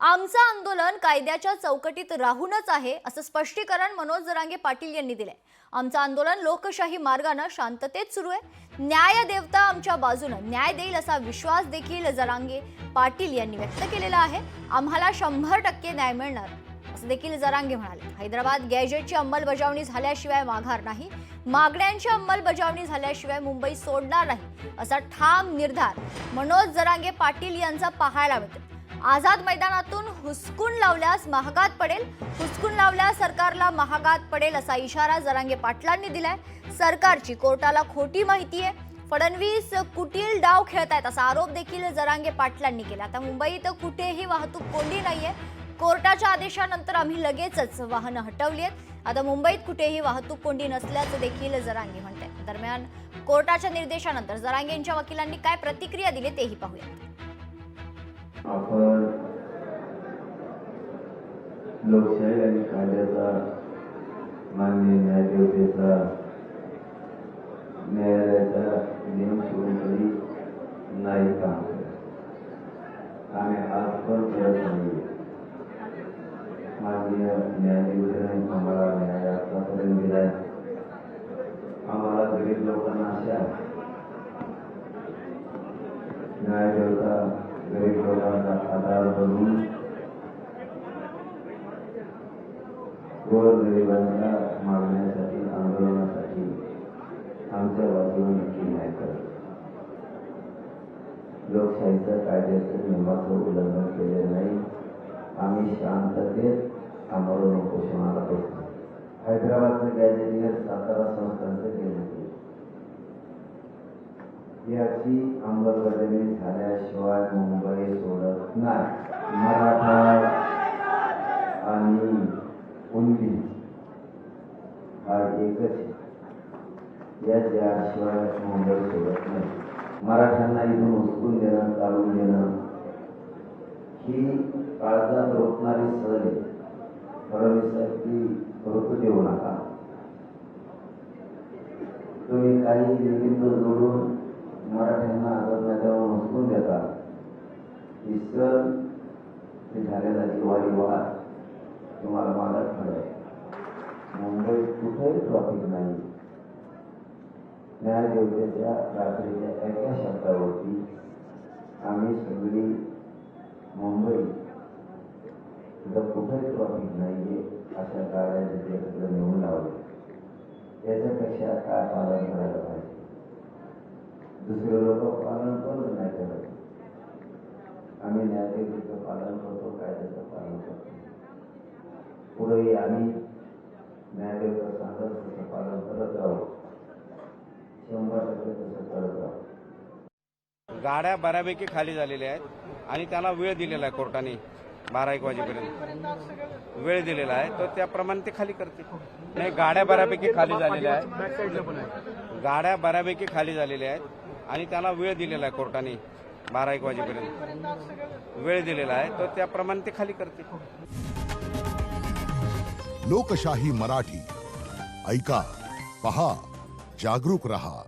आमचं आंदोलन कायद्याच्या चौकटीत राहूनच आहे असं स्पष्टीकरण मनोज जरांगे पाटील यांनी दिले। आमचं आंदोलन लोकशाही मार्गाने शांततेत सुरू आहे। न्याय देवता आमच्या बाजूने न्याय देईल असा विश्वास देखील जरांगे पाटील यांनी व्यक्त केलेला आहे। आम्हाला 100% न्याय मिळणार असं देखील जरांगे म्हणाले। हैदराबाद गॅजेटची अंमलबजावणी झाल्याशिवाय माघार नाही, मागण्यांची अंमलबजावणी झाल्याशिवाय मुंबई सोडणार नाही असा ठाम निर्धार मनोज जरांगे पाटील यांचा पाहायला मिळतो। आझाद मैदानातून हुसकून लावल्यास महागात पडेल, हुसकून लावल्यास सरकारला महागात पडेल असा इशारा जरांगे पाटलांनी दिलाय। सरकारची कोर्टाला खोटी माहिती आहे, फडणवीस कुटील डाव खेळतायत असा आरोप देखील जरांगे पाटलांनी केला। आता मुंबईत कुठेही वाहतूक कोंडी नाहीये, कोर्टाच्या आदेशानंतर आम्ही लगेचच वाहनं हटवली आहेत। आता मुंबईत कुठेही वाहतूक कोंडी नसल्याचं देखील जरांगे म्हणतात। दरम्यान कोर्टाच्या निर्देशानंतर जरांगेंच्या वकिलांनी काय प्रतिक्रिया दिली तेही पाहूया। आपण लोकशाही आणि कायद्याचा मान्य न्यायदेवतेचा न्यायालयाचा नियम सोडून कधी नाही काम आणि आज पण करत नाही। माननीय न्यायदेवतेने आम्हाला न्याय आतापर्यंत दिलाय। आम्हाला गरीब लोकांना अशा न्यायदेवता गरीब लोकांचा आधार बनून गोरगरिबांच्या मागण्यासाठी आंदोलनासाठी आमच्या बाजूने नक्की न्याय करत। लोकशाहीच्या कायद्याचं नियमाचं उल्लंघन केले नाही। आम्ही शांततेत आंदोलन उपोषणाला बसलो। हैदराबादचं गॅजेटियर सातारा संस्थांचं गॅजेटियर याची अंमलबजावणी झाल्याशिवाय मुंबई सोडत नाही। मराठा आणि कुणबी हा एकच आहे, या ज्याशिवाय मुंबई सोडत नाही। मराठ्यांना इथून उचलून देणं, चालून देणं ही काळजात रोखणारी सहल आहे। फडणवीसांची रोखू देऊ नका। तुम्ही काही निमित्त जोडून मराठ्यांना आझाद मैदानावर उचलून देता। इसर झालेला जिवारी वाद तुम्हाला मागात पडेल। मुंबईत कुठेही ट्रॉफिक नाही। न्यायदेवतेच्या रात्रीच्या एका शब्दावरती आम्ही सगळी मुंबई कुठेही ट्रॉफिक नाहीये अशा गाड्या तिथे नेऊन लावले। याच्यापेक्षा काय पालन करायला पाहिजे? दुसरे लोक पालन करून नाही करत। आम्ही न्यायदेवतेचं पालन करतो, कायद्याचं पालन करतो। पुढेही आम्ही न्यायदेवता सांगत तसं पालन करत राहू। 100% तसं करत राहू। गाड्या बऱ्यापैकी खाली झालेल्या आहेत आणि त्याला वेळ दिलेला आहे कोर्टाने 12-1 वाजेपर्यंत वेळ दिलेला आहे, तर त्याप्रमाणे ते खाली करतील। नाही, गाड्या बऱ्यापैकी खाली झालेल्या आहेत, गाड्या बऱ्यापैकी खाली झालेल्या आहेत आणि त्याला वेळ दिलेला आहे कोर्टाने 12-1 वाजेपर्यंत वेळ दिलेला आहे, तर त्याप्रमाणे ते खाली करतील। लोकशाही मराठी ऐका, पहा, जागरूक रहा।